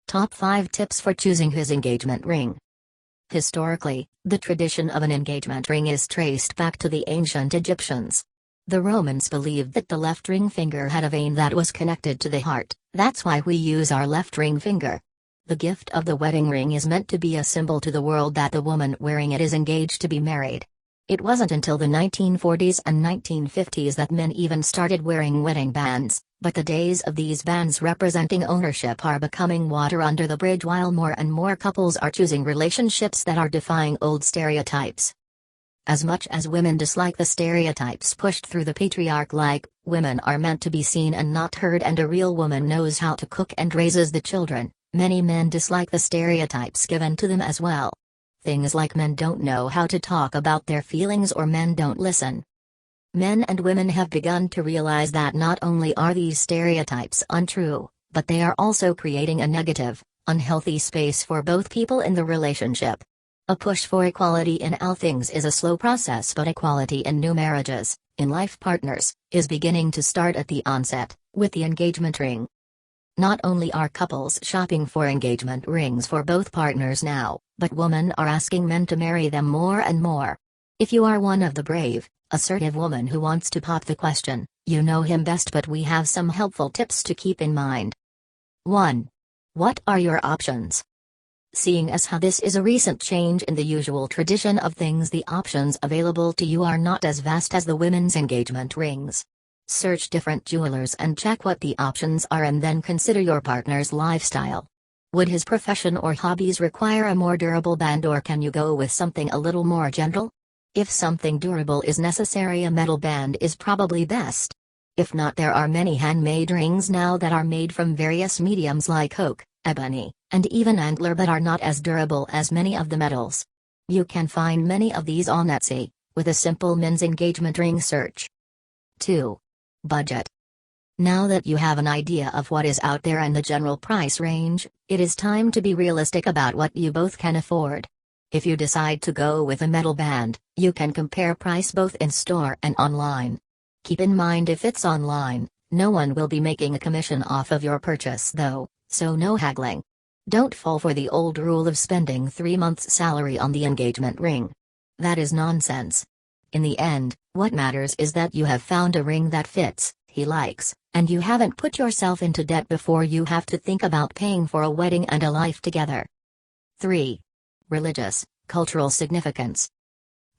Top 5 Tips for Choosing His Engagement Ring. Historically, the tradition of an engagement ring is traced back to the ancient Egyptians. The Romans believed that the left ring finger had a vein that was connected to the heart, that's why we use our left ring finger. The gift of the wedding ring is meant to be a symbol to the world that the woman wearing it is engaged to be married. It wasn't until the 1940s and 1950s that men even started wearing wedding bands, but the days of these bands representing ownership are becoming water under the bridge while more and more couples are choosing relationships that are defying old stereotypes. As much as women dislike the stereotypes pushed through the patriarch like, women are meant to be seen and not heard and a real woman knows how to cook and raises the children, many men dislike the stereotypes given to them as well. Things like men don't know how to talk about their feelings or men don't listen. Men and women have begun to realize that not only are these stereotypes untrue, but they are also creating a negative, unhealthy space for both people in the relationship. A push for equality in all things is a slow process, but equality in new marriages, in life partners, is beginning to start at the onset, with the engagement ring. Not only are couples shopping for engagement rings for both partners now, but women are asking men to marry them more and more. If you are one of the brave, assertive woman who wants to pop the question, you know him best, but we have some helpful tips to keep in mind. 1. What are your options? Seeing as how this is a recent change in the usual tradition of things, the options available to you are not as vast as the women's engagement rings. Search different jewelers and check what the options are and then consider your partner's lifestyle. Would his profession or hobbies require a more durable band, or can you go with something a little more gentle? If something durable is necessary, a metal band is probably best. If not, there are many handmade rings now that are made from various mediums like oak, ebony, and even antler, but are not as durable as many of the metals. You can find many of these on Etsy, with a simple men's engagement ring search. 2. Budget. Now that you have an idea of what is out there and the general price range, it is time to be realistic about what you both can afford. If you decide to go with a metal band, you can compare price both in store and online. Keep in mind, if it's online, no one will be making a commission off of your purchase though, so no haggling. Don't fall for the old rule of spending 3 months' salary on the engagement ring. That is nonsense. In the end, what matters is that you have found a ring that fits, he likes, and you haven't put yourself into debt before you have to think about paying for a wedding and a life together. 3. Religious, cultural significance.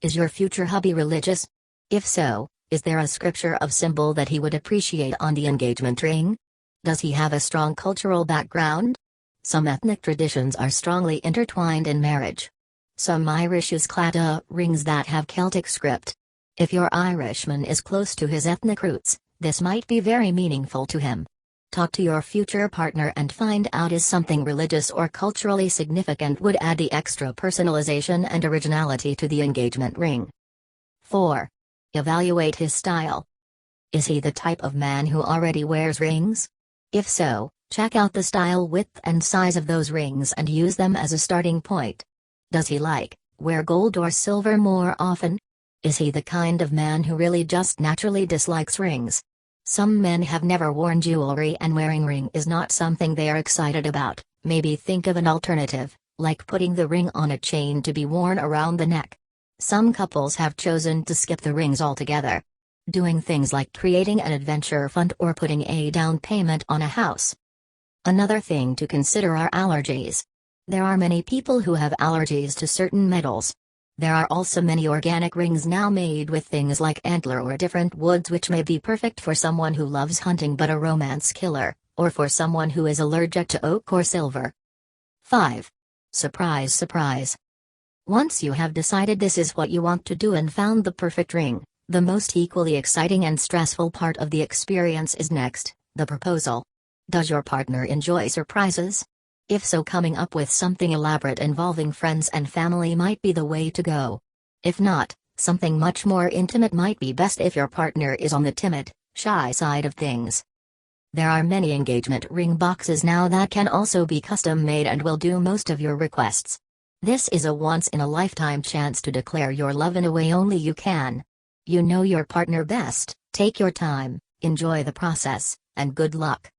Is your future hubby religious? If so, is there a scripture of symbol that he would appreciate on the engagement ring? Does he have a strong cultural background? Some ethnic traditions are strongly intertwined in marriage. Some Irish use claddagh rings that have Celtic script. If your Irishman is close to his ethnic roots, this might be very meaningful to him. Talk to your future partner and find out is something religious or culturally significant would add the extra personalization and originality to the engagement ring. 4. Evaluate his style. Is he the type of man who already wears rings? If so, check out the style, width and size of those rings and use them as a starting point. Does he wear gold or silver more often? Is he the kind of man who really just naturally dislikes rings? Some men have never worn jewelry and wearing ring is not something they are excited about. Maybe think of an alternative, like putting the ring on a chain to be worn around the neck. Some couples have chosen to skip the rings altogether. Doing things like creating an adventure fund or putting a down payment on a house. Another thing to consider are allergies. There are many people who have allergies to certain metals. There are also many organic rings now made with things like antler or different woods, which may be perfect for someone who loves hunting but a romance killer, or for someone who is allergic to oak or silver. 5. Surprise, surprise. Once you have decided this is what you want to do and found the perfect ring, the most equally exciting and stressful part of the experience is next, the proposal. Does your partner enjoy surprises? If so, coming up with something elaborate involving friends and family might be the way to go. If not, something much more intimate might be best if your partner is on the timid, shy side of things. There are many engagement ring boxes now that can also be custom made and will do most of your requests. This is a once-in-a-lifetime chance to declare your love in a way only you can. You know your partner best, take your time, enjoy the process, and good luck.